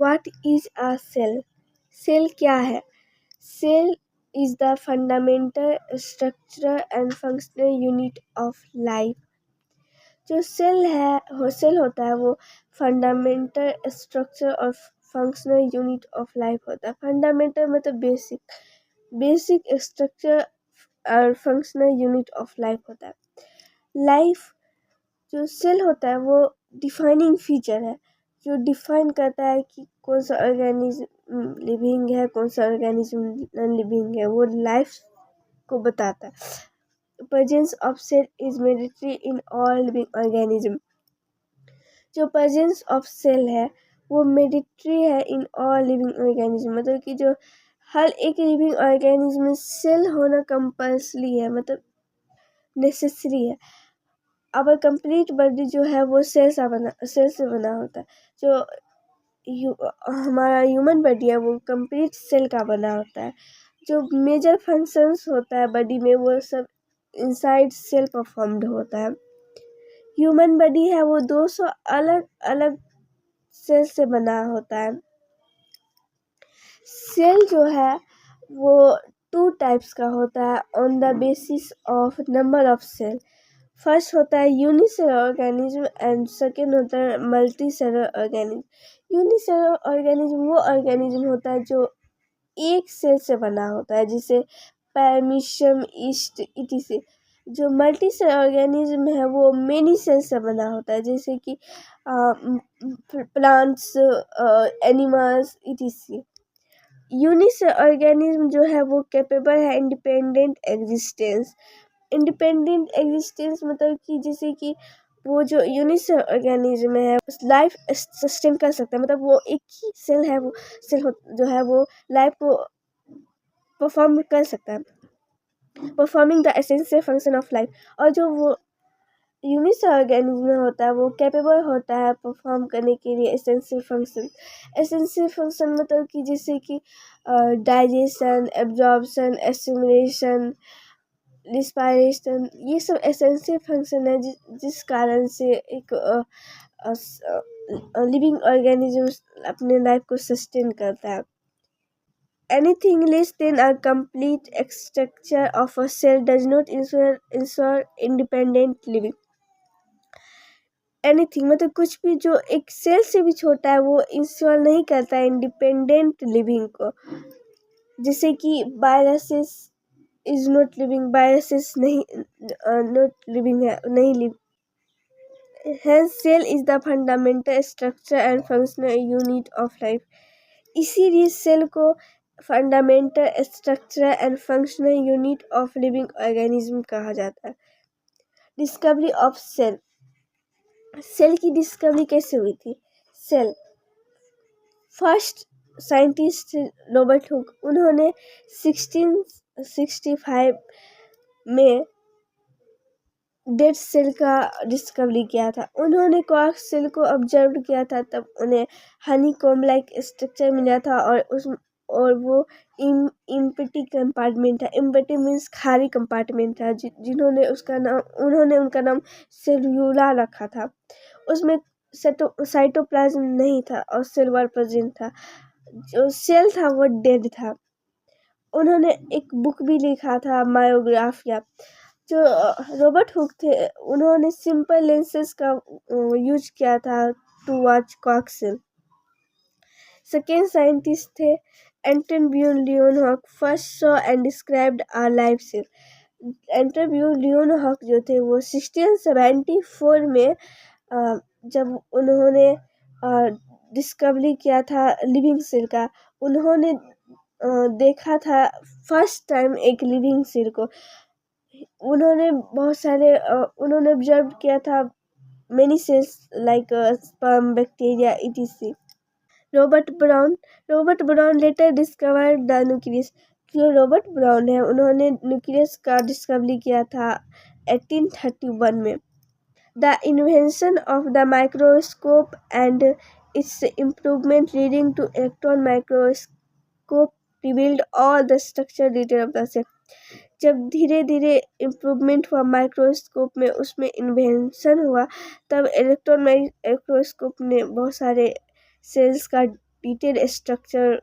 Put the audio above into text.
What is a cell? Cell क्या है? Cell is the fundamental structure and functional unit of life. जो cell होता है वो फंडामेंटल स्ट्रक्चर और फंक्शनल यूनिट ऑफ लाइफ होता है। फंडामेंटल मतलब बेसिक स्ट्रक्चर और फंक्शनल यूनिट ऑफ लाइफ होता है। लाइफ जो सेल होता है वो डिफाइनिंग फीचर है, जो डिफाइन करता है कि कौन सा ऑर्गेनिज्म लिविंग है, कौन सा ऑर्गेनिज्म नॉन लिविंग है, वो लाइफ को बताता है। Presence of cell is mandatory in all living organism. जो प्रेजेंस ऑफ सेल है वो मैंडेटरी है इन ऑल लिविंग ऑर्गेनिज्म, मतलब कि जो हर एक लिविंग ऑर्गेनिज्म में सेल होना कंपल्सरी है, मतलब नेसेसरी है। अब कंप्लीट बॉडी जो है वो सेल से बना होता है। जो हमारा ह्यूमन बॉडी है वो कंप्लीट सेल का बना होता है। जो मेजर फंक्शंस होता है बॉडी में वो सब इनसाइड सेल परफॉर्म्ड होता है। ह्यूमन बॉडी है वो 200 अलग अलग सेल से बना होता है। सेल जो है वो 2 टाइप्स का होता है on the basis of number of cell. First होता है यूनिसेलुलर ऑर्गेनिज्म एंड सेकेंड होता है मल्टीसेलुलर ऑर्गेनिज्म। यूनिसेलुलर ऑर्गेनिज्म वो ऑर्गेनिज्म होता है जो एक सेल से बना होता है, जिसे पैरमीशियम ईस्ट इटीसी। जो मल्टीसेलुलर ऑर्गेनिज्म है वो मेनी सेल से बना होता है, जैसे कि plants, animals etc.. Unicellular organism जो है वो कैपेबल है इंडिपेंडेंट एग्जिस्टेंस। इंडिपेंडेंट एग्जिस्टेंस मतलब कि जैसे कि वो जो यूनिसेलुलर ऑर्गेनिज्म है लाइफ सस्टेन कर सकता है, मतलब वो एक ही सेल है, वो सेल जो है वो लाइफ को परफॉर्म कर सकता है, performing the essential function of life. और जो वो यूनिसेलुलर ऑर्गेनिज्म होता है वो कैपेबल होता है परफॉर्म करने के लिए एसेंशियल फंक्शन। एसेंशियल फंक्शन मतलब कि जैसे कि डाइजेशन, एब्जॉर्प्शन, एसिमिलेशन, रिस्पायरेशन, ये सब एसेंशियल फंक्शन है जिस कारण से एक लिविंग ऑर्गेनिज्म अपने लाइफ को सस्टेन करता है। Anything less than a complete structure of a cell does not ensure independent living. Anything मतलब कुछ भी जो एक सेल से भी छोटा है वो इंश्योर नहीं करता है इंडिपेंडेंट लिविंग को। जैसे कि viruses is not living, viruses नहीं नॉट लिविंग है, नहीं live. Hence cell is the fundamental structure and functional unit of life. इसीलिए सेल को fundamental structure and functional unit of living organism कहा जाता है। Discovery of cell. सेल की discovery कैसे हुई थी? Cell first scientist Robert Hooke, उन्होंने 1665 में डेड सेल का डिस्कवरी किया था। उन्होंने कॉर्क सेल को ऑब्जर्व किया था, तब उन्हें हनीकॉम्ब लाइक स्ट्रक्चर मिला था और वो इम्पटी कंपार्टमेंट है। इम्पटी मीन्स खाली कंपार्टमेंट था, उन्होंने उनका नाम सेल्यूला रखा था। उसमें साइटोप्लाज्म नहीं था और सेल वॉल प्रेजेंट था। जो सेल था वो डेड था। उन्होंने एक बुक भी लिखा था मायोग्राफिया। जो रॉबर्ट हुक थे उन्होंने सिंपल लेंसेज का यूज किया था to watch cork cell. Second scientist थे Anton Leeuwenhoek, first saw and described a live cell. Anton Leeuwenhoek जो थे वो 1674 में जब उन्होंने डिस्कवरी किया था लिविंग सेल का, उन्होंने देखा था फर्स्ट टाइम एक लिविंग सेल को। उन्होंने बहुत सारे उन्होंने ऑब्जर्व किया था many cells like sperm, bacteria etc. Robert Brown later discovered the nucleus. जो रॉबर्ट ब्राउन है उन्होंने न्यूक्लियस का डिस्कवरी किया था 1831 में। The invention of the microscope and its improvement leading to electron microscope revealed all the structure detail of the cell. जब धीरे धीरे इम्प्रूवमेंट हुआ माइक्रोस्कोप में, उसमें इन्वेंशन हुआ, तब इलेक्ट्रॉन माइक्रोस्कोप ने बहुत सारे सेल्स का रिपीटेड स्ट्रक्चर